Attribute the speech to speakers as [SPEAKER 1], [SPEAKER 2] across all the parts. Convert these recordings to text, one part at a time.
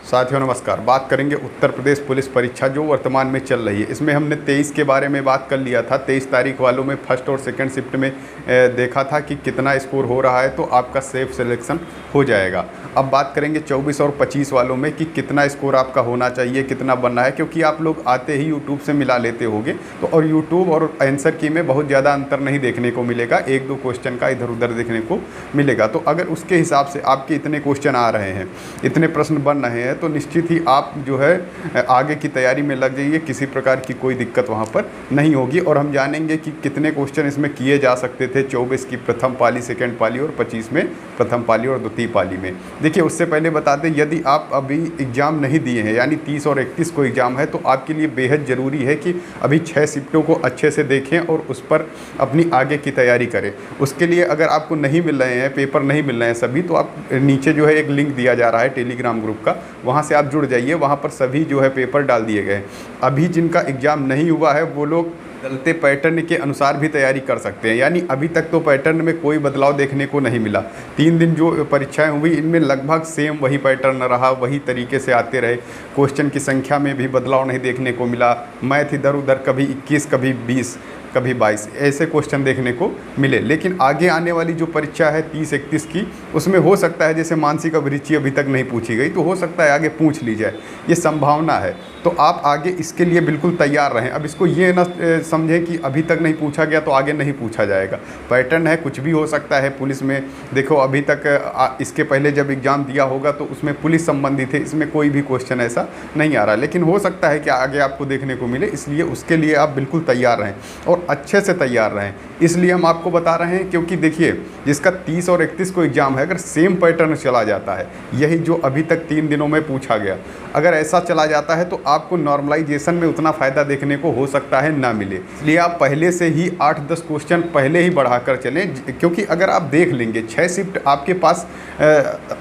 [SPEAKER 1] साथियों नमस्कार। बात करेंगे उत्तर प्रदेश पुलिस परीक्षा जो वर्तमान में चल रही है। इसमें हमने 23 के बारे में बात कर लिया था। 23 तारीख वालों में फर्स्ट और सेकंड शिफ्ट में देखा था कि कितना स्कोर हो रहा है, तो आपका सेफ सिलेक्शन हो जाएगा। अब बात करेंगे 24 और 25 वालों में कि कितना स्कोर आपका होना चाहिए, कितना बनना है, क्योंकि आप लोग आते ही यूट्यूब से मिला लेते होंगे तो और यूट्यूब और आंसर की में बहुत ज़्यादा अंतर नहीं देखने को मिलेगा, एक दो क्वेश्चन का इधर उधर देखने को मिलेगा। तो अगर उसके हिसाब से आपके इतने क्वेश्चन आ रहे हैं, इतने प्रश्न बन रहे हैं, तो निश्चित ही आप जो है आगे की तैयारी में लग जाइए। किसी प्रकार की कोई दिक्कत वहाँ पर नहीं होगी। और हम जानेंगे कि कितने क्वेश्चन इसमें किए जा सकते थे 24 की प्रथम पाली, सेकंड पाली और 25 में प्रथम पाली और द्वितीय पाली में। देखिए, उससे पहले बता दें, यदि आप अभी एग्ज़ाम नहीं दिए हैं, यानी 30 और 31 को एग्ज़ाम है, तो आपके लिए बेहद ज़रूरी है कि अभी 6 शिफ्टों को अच्छे से देखें और उस पर अपनी आगे की तैयारी करें। उसके लिए अगर आपको नहीं मिल रहे हैं, पेपर नहीं मिल रहे हैं सभी, तो आप नीचे जो है एक लिंक दिया जा रहा है टेलीग्राम ग्रुप का, वहाँ से आप जुड़ जाइए। वहाँ पर सभी जो है पेपर डाल दिए गए। अभी जिनका एग्ज़ाम नहीं हुआ है वो लोग चलते पैटर्न के अनुसार भी तैयारी कर सकते हैं। यानी अभी तक तो पैटर्न में कोई बदलाव देखने को नहीं मिला। 3 दिन जो परीक्षाएं हुई इनमें लगभग सेम वही पैटर्न रहा, वही तरीके से आते रहे। क्वेश्चन की संख्या में भी बदलाव नहीं देखने को मिला। मैथ इधर उधर, कभी 21, कभी 20, कभी 22 ऐसे क्वेश्चन देखने को मिले। लेकिन आगे आने वाली जो परीक्षा है 30-31 की, उसमें हो सकता है, जैसे मानसिक अभिरुचि अभी तक नहीं पूछी गई, तो हो सकता है आगे पूछ ली जाए, ये संभावना है। तो आप आगे इसके लिए बिल्कुल तैयार रहें। अब इसको ये ना समझें कि अभी तक नहीं पूछा गया तो आगे नहीं पूछा जाएगा। पैटर्न है, कुछ भी हो सकता है। पुलिस में देखो, अभी तक इसके पहले जब एग्ज़ाम दिया होगा तो उसमें पुलिस संबंधी थे, इसमें कोई भी क्वेश्चन ऐसा नहीं आ रहा, लेकिन हो सकता है कि आगे आपको देखने को मिले। इसलिए उसके लिए आप बिल्कुल तैयार रहें और अच्छे से तैयार रहें। इसलिए हम आपको बता रहे हैं, क्योंकि देखिए, जिसका 30 और 31 को एग्ज़ाम है, अगर सेम पैटर्न चला जाता है, यही जो अभी तक 3 दिनों में पूछा गया, अगर ऐसा चला जाता है तो आपको नॉर्मलाइजेशन में उतना फ़ायदा देखने को हो सकता है ना मिले। इसलिए आप पहले से ही 8-10 क्वेश्चन पहले ही बढ़ाकर चलें, क्योंकि अगर आप देख लेंगे 6 शिफ्ट आपके पास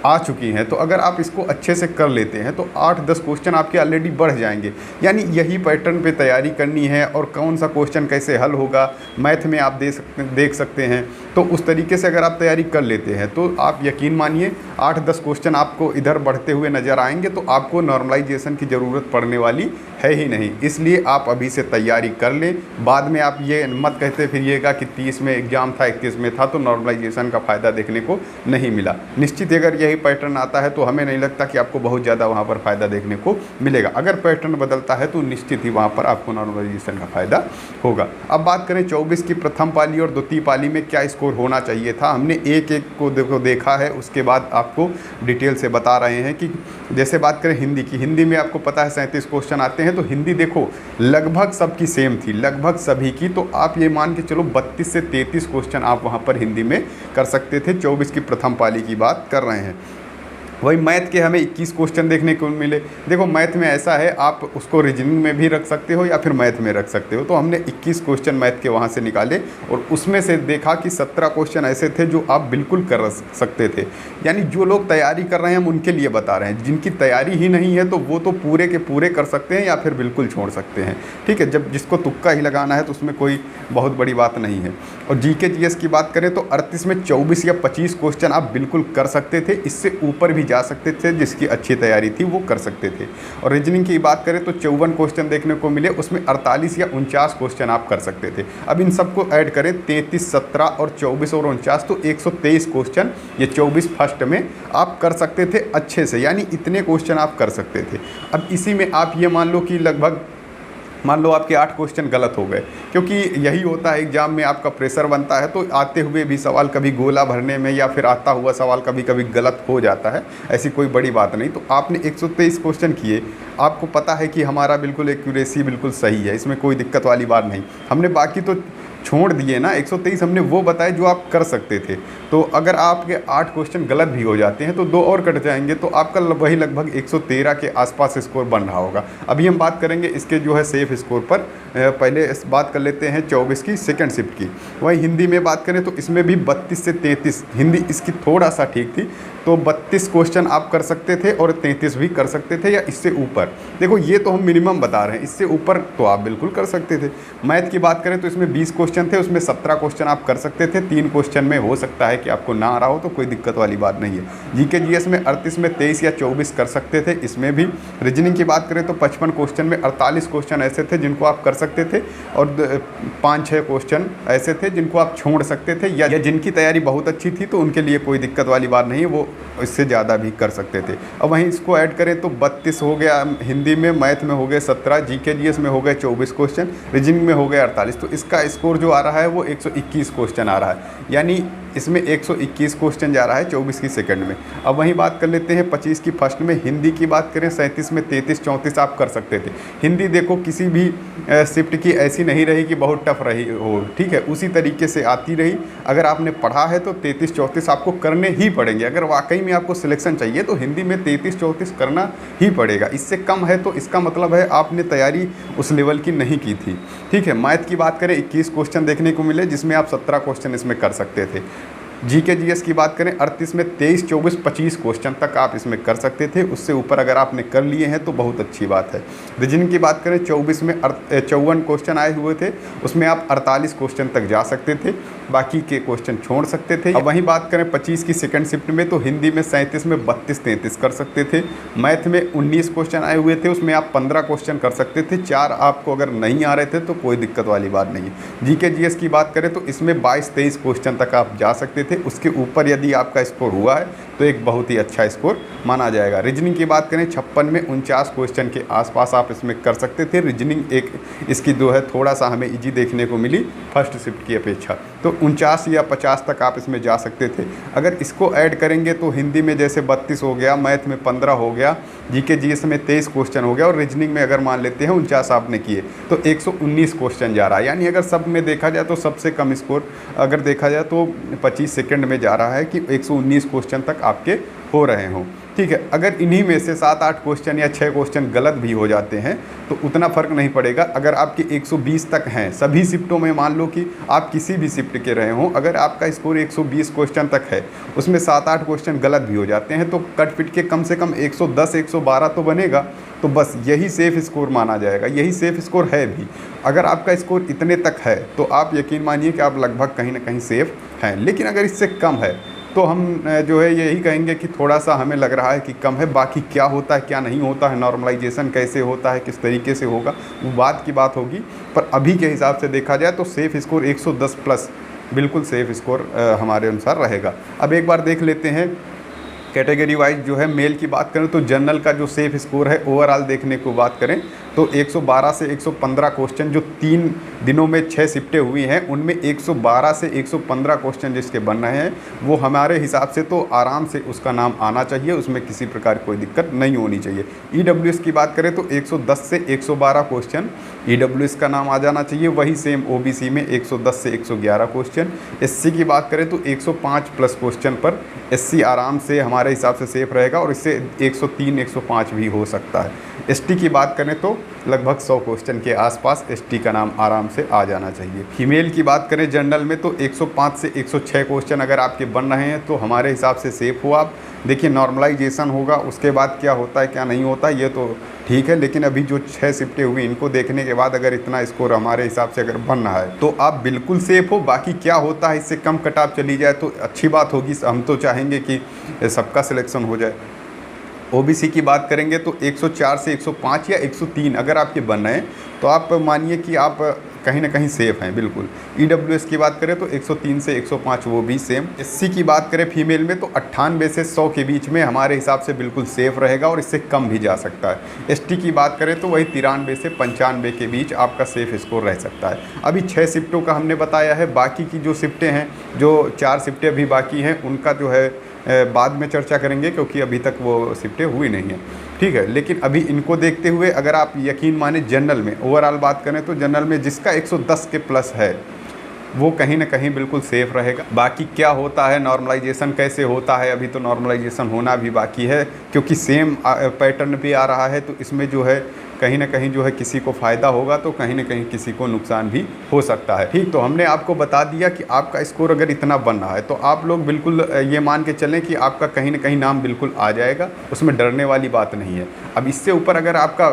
[SPEAKER 1] आ चुकी हैं, तो अगर आप इसको अच्छे से कर लेते हैं तो 8-10 क्वेश्चन आपके ऑलरेडी बढ़ जाएंगे। यानी यही पैटर्न पे तैयारी करनी है और कौन सा क्वेश्चन कैसे हल होगा मैथ में आप देख सकते हैं। तो उस तरीके से अगर आप तैयारी कर लेते हैं तो आप यकीन मानिए 8-10 क्वेश्चन आपको इधर बढ़ते हुए नज़र आएंगे, तो आपको नॉर्मलाइजेशन की ज़रूरत पड़ने वाली है ही नहीं। इसलिए आप अभी से तैयारी कर लें। बाद में आप ये मत कहते फिरिएगा कि 30 में एग्ज़ाम था, 31 में था, तो नॉर्मलाइजेशन का फ़ायदा देखने को नहीं मिला। निश्चित अगर यही पैटर्न आता है तो हमें नहीं लगता कि आपको बहुत ज़्यादा वहाँ पर फ़ायदा देखने को मिलेगा। अगर पैटर्न बदलता है तो निश्चित ही वहाँ पर आपको नॉर्मलाइजेशन का फ़ायदा होगा। अब बात करें 24 की प्रथम पाली और द्वितीय पाली में क्या स्कोर होना चाहिए था। हमने एक को देखा है, उसके बाद आपको डिटेल से बता रहे हैं कि जैसे बात करें हिंदी की, हिंदी में आपको पता है 37 क्वेश्चन आते हैं, तो हिंदी देखो लगभग सबकी सेम थी, लगभग सभी की। तो आप ये मान के चलो 32 से 33 क्वेश्चन आप वहाँ पर हिंदी में कर सकते थे। 24 की प्रथम पाली की बात कर रहे हैं। वही मैथ के हमें 21 क्वेश्चन देखने को मिले। देखो, मैथ में ऐसा है, आप उसको रीजनिंग में भी रख सकते हो या फिर मैथ में रख सकते हो। तो हमने 21 क्वेश्चन मैथ के वहाँ से निकाले और उसमें से देखा कि 17 क्वेश्चन ऐसे थे जो आप बिल्कुल कर सकते थे। यानी जो लोग तैयारी कर रहे हैं हम उनके लिए बता रहे हैं। जिनकी तैयारी ही नहीं है तो वो तो पूरे के पूरे कर सकते हैं या फिर बिल्कुल छोड़ सकते हैं। ठीक है, जब जिसको तुक्का ही लगाना है तो उसमें कोई बहुत बड़ी बात नहीं है। और जीके जीएस की बात करें तो 38 में 24 या 25 क्वेश्चन आप बिल्कुल कर सकते थे, इससे ऊपर भी जा सकते थे। जिसकी अच्छी तैयारी थी वो कर सकते थे। और रीजनिंग की बात करें तो 54 क्वेश्चन देखने को मिले, उसमें 48 या 49 क्वेश्चन आप कर सकते थे। अब इन सबको ऐड करें, 33, 17 और 24 और 49, तो 123 क्वेश्चन ये 24 फर्स्ट में आप कर सकते थे अच्छे से। यानी इतने क्वेश्चन आप कर सकते थे। अब इसी में आप ये मान लो कि लगभग मान लो आपके 8 क्वेश्चन गलत हो गए, क्योंकि यही होता है एग्जाम में, आपका प्रेशर बनता है। तो आते हुए भी सवाल कभी गोला भरने में या फिर आता हुआ सवाल कभी कभी गलत हो जाता है, ऐसी कोई बड़ी बात नहीं। तो आपने 123 क्वेश्चन किए, आपको पता है कि हमारा बिल्कुल एक्यूरेसी बिल्कुल सही है, इसमें कोई दिक्कत वाली बात नहीं। हमने बाकी तो छोड़ दिए ना, 123 हमने वो बताए जो आप कर सकते थे। तो अगर आपके 8 क्वेश्चन गलत भी हो जाते हैं तो 2 और कट जाएंगे, तो आपका वही लगभग 113 के आसपास स्कोर बन रहा होगा। अभी हम बात करेंगे इसके जो है सेफ स्कोर पर। पहले इस बात कर लेते हैं 24 की सेकंड शिफ्ट की। वही हिंदी में बात करें तो इसमें भी 32 से 33, हिंदी इसकी थोड़ा सा ठीक थी, तो 32 क्वेश्चन आप कर सकते थे और 33 भी कर सकते थे या इससे ऊपर। देखो, ये तो हम मिनिमम बता रहे हैं, इससे ऊपर तो आप बिल्कुल कर सकते थे। मैथ की बात करें तो इसमें 20 क्वेश्चन क्वेश्चन थे उसमें 17 क्वेश्चन आप कर सकते थे, 3 क्वेश्चन में हो सकता है कि आपको ना आ रहा हो, तो कोई दिक्कत वाली बात नहीं है। जीके जीएस में 38 में 23 या 24 कर सकते थे, इसमें भी। रीजनिंग की बात करें तो 55 क्वेश्चन में 48 क्वेश्चन ऐसे थे जिनको आप कर सकते थे, और 5-6 क्वेश्चन ऐसे थे जिनको आप छोड़ सकते थे, या जिनकी तैयारी बहुत अच्छी थी तो उनके लिए कोई दिक्कत वाली बात नहीं है, वो इससे ज़्यादा भी कर सकते थे। अब वहीं इसको ऐड करें तो 32 हो गया हिंदी में, मैथ में हो गए 17, जीके जीएस में हो गए 24 क्वेश्चन, रीजनिंग में हो गए 48। तो इसका स्कोर जो आ रहा है वो 121 क्वेश्चन आ रहा है, यानी इसमें 121 क्वेश्चन जा रहा है 24 की सेकंड में। अब वहीं बात कर लेते हैं 25 की फर्स्ट में। हिंदी की बात करें 37 में 33-34 आप कर सकते थे। हिंदी देखो किसी भी शिफ्ट की ऐसी नहीं रही कि बहुत टफ रही हो, ठीक है, उसी तरीके से आती रही। अगर आपने पढ़ा है तो 33-34 आपको करने ही पड़ेंगे। अगर वाकई में आपको सिलेक्शन चाहिए तो हिंदी में 33-34 करना ही पड़ेगा। इससे कम है तो इसका मतलब है आपने तैयारी उस लेवल की नहीं की थी, ठीक है। मैथ की बात करें 21 क्वेश्चन देखने को मिले, जिसमें आप 17 क्वेश्चन इसमें कर सकते थे। जीके जीएस की बात करें 38 में 23, 24, 25 क्वेश्चन तक आप इसमें कर सकते थे। उससे ऊपर अगर आपने कर लिए हैं तो बहुत अच्छी बात है। रीजनिंग की बात करें 24 में 54 क्वेश्चन आए हुए थे, उसमें आप 48 क्वेश्चन तक जा सकते थे, बाकी के क्वेश्चन छोड़ सकते थे। अब वहीं बात करें 25 की सेकंड शिफ्ट में तो हिंदी में 37 में 32-33 कर सकते थे। मैथ में 19 क्वेश्चन आए हुए थे, उसमें आप 15 क्वेश्चन कर सकते थे। 4 आपको अगर नहीं आ रहे थे तो कोई दिक्कत वाली बात नहीं है। जीके जीएस की बात करें तो इसमें 22-23 क्वेश्चन तक आप जा सकते थे। उसके ऊपर यदि आपका स्कोर हुआ है तो एक बहुत ही अच्छा स्कोर माना जाएगा। रीजनिंग की बात करें 56 में 49 क्वेश्चन के आसपास आप इसमें कर सकते थे। रीजनिंग एक इसकी जो है थोड़ा सा हमें इजी देखने को मिली फर्स्ट शिफ्ट की अपेक्षा, तो 49 या 50 तक आप इसमें जा सकते थे। अगर इसको ऐड करेंगे तो हिंदी में जैसे 32 हो गया, मैथ में 15 हो गया, जीके जीएस में 23 क्वेश्चन हो गया, और रीजनिंग में अगर मान लेते हैं 49 आपने किए तो 119 क्वेश्चन जा रहा है। यानी अगर सब में देखा जाए तो सबसे कम स्कोर अगर देखा जाए तो 25 सेकंड में जा रहा है कि 119 क्वेश्चन तक आपके हो रहे हों, ठीक है। अगर इन्हीं में से 7-8 क्वेश्चन या 6 क्वेश्चन गलत भी हो जाते हैं तो उतना फ़र्क नहीं पड़ेगा। अगर आपके 120 तक हैं सभी शिफ्टों में, मान लो कि आप किसी भी शिफ्ट के रहे हों, अगर आपका स्कोर 120 क्वेश्चन तक है, उसमें 7-8 क्वेश्चन गलत भी हो जाते हैं तो कट पिट के कम से कम 110-112 तो बनेगा। तो बस यही सेफ़ स्कोर माना जाएगा, यही सेफ़ स्कोर है भी। अगर आपका स्कोर इतने तक है तो आप यकीन मानिए कि आप लगभग कहीं ना कहीं सेफ़ हैं। लेकिन अगर इससे कम है तो हम जो है यही कहेंगे कि थोड़ा सा हमें लग रहा है कि कम है। बाकी क्या होता है क्या नहीं होता है, नॉर्मलाइजेशन कैसे होता है, किस तरीके से होगा, वो बात की बात होगी। पर अभी के हिसाब से देखा जाए तो सेफ़ स्कोर 110 प्लस बिल्कुल सेफ़ स्कोर हमारे अनुसार रहेगा। अब एक बार देख लेते हैं कैटेगरी वाइज जो है। मेल की बात करें तो जनरल का जो सेफ़ स्कोर है ओवरऑल देखने को बात करें तो 112 से 115 क्वेश्चन जो 3 दिनों में 6 शिफ्टें हुई हैं उनमें 112 से 115 क्वेश्चन जिसके बन रहे हैं वो हमारे हिसाब से तो आराम से उसका नाम आना चाहिए, उसमें किसी प्रकार कोई दिक्कत नहीं होनी चाहिए। ईडब्ल्यूएस की बात करें तो 110 से 112 क्वेश्चन ईडब्ल्यूएस का नाम आ जाना चाहिए। वही सेम ओबीसी में 110 से 111 क्वेश्चन। एससी की बात करें तो 105 प्लस क्वेश्चन पर एससी आराम से हमारे हिसाब से सेफ रहेगा, और इससे 103 105 भी हो सकता है। एसटी की बात करें तो लगभग 100 क्वेश्चन के आसपास एसटी का नाम आराम से आ जाना चाहिए। फीमेल की बात करें जनरल में तो 105 से 106 क्वेश्चन अगर आपके बन रहे हैं तो हमारे हिसाब से सेफ़ हो आप। देखिए नॉर्मलाइजेशन होगा, उसके बाद क्या होता है क्या नहीं होता ये तो ठीक है, लेकिन अभी जो 6 शिफ्टें हुई इनको देखने के बाद अगर इतना स्कोर हमारे हिसाब से अगर बन रहा है तो आप बिल्कुल सेफ़ हो। बाकी क्या होता है, इससे कम कट ऑफ चली जाए तो अच्छी बात होगी। हम तो चाहेंगे कि सबका सिलेक्शन हो जाए। ओबीसी की बात करेंगे तो 104 से 105 या 103 अगर आपके बन रहे हैं तो आप मानिए कि आप कहीं ना कहीं सेफ़ हैं बिल्कुल। ईडब्ल्यूएस की बात करें तो 103 से 105 वो भी सेम। एससी की बात करें फीमेल में तो 98 से 100 के बीच में हमारे हिसाब से बिल्कुल सेफ़ रहेगा, और इससे कम भी जा सकता है। एसटी की बात करें तो वही 93 से 95 के बीच आपका सेफ़ स्कोर रह सकता है। अभी 6 शिफ्टों का हमने बताया है, बाकी की जो शिफ्टें हैं, जो 4 शिफ्टें अभी बाकी हैं उनका जो है बाद में चर्चा करेंगे क्योंकि अभी तक वो शिफ्टें हुई नहीं हैं, ठीक है। लेकिन अभी इनको देखते हुए अगर आप यकीन माने जनरल में ओवरऑल बात करें तो जनरल में जिसका 110 के प्लस है वो कहीं ना कहीं बिल्कुल सेफ़ रहेगा। बाकी क्या होता है, नॉर्मलाइजेशन कैसे होता है, अभी तो नॉर्मलाइजेशन होना भी बाकी है क्योंकि सेम पैटर्न भी आ रहा है, तो इसमें जो है कहीं ना कहीं जो है किसी को फ़ायदा होगा तो कहीं ना कहीं किसी को नुकसान भी हो सकता है। ठीक, तो हमने आपको बता दिया कि आपका स्कोर अगर इतना बन रहा है तो आप लोग बिल्कुल ये मान के चलें कि आपका कहीं ना कहीं नाम बिल्कुल आ जाएगा, उसमें डरने वाली बात नहीं है। अब इससे ऊपर अगर आपका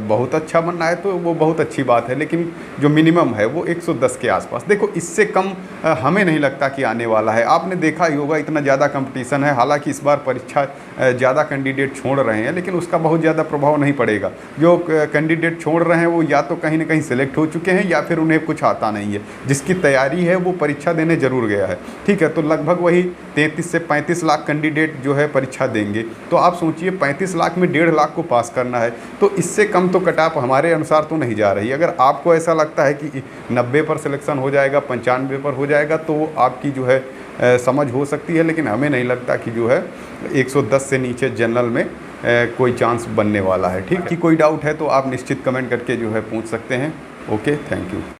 [SPEAKER 1] बहुत अच्छा बन रहा है तो वो बहुत अच्छी बात है, लेकिन जो मिनिमम है वो 110 के आसपास। देखो, इससे कम हमें नहीं लगता कि आने वाला है। आपने देखा ही होगा इतना ज़्यादा कंपटीशन है, हालांकि इस बार परीक्षा ज़्यादा कैंडिडेट छोड़ रहे हैं, लेकिन उसका बहुत ज़्यादा प्रभाव नहीं पड़ेगा। जो कैंडिडेट छोड़ रहे हैं वो या तो कहीं ना कहीं सेलेक्ट हो चुके हैं या फिर उन्हें कुछ आता नहीं है। जिसकी तैयारी है वो परीक्षा देने ज़रूर गया है। ठीक है, तो लगभग वही 33 से 35 लाख कैंडिडेट जो है परीक्षा देंगे। तो आप सोचिए 35 लाख में 1.5 लाख को पास करना है, तो इससे कम तो कट ऑफ हमारे अनुसार तो नहीं जा रही। अगर आपको ऐसा लगता है कि 90 पर सिलेक्शन हो जाएगा, 95 पर हो जाएगा, तो आपकी जो है समझ हो सकती है, लेकिन हमें नहीं लगता कि जो है 110 से नीचे जनरल में कोई चांस बनने वाला है। ठीक है, कि कोई डाउट है तो आप निश्चित कमेंट करके जो है पूछ सकते हैं। Okay, thank you.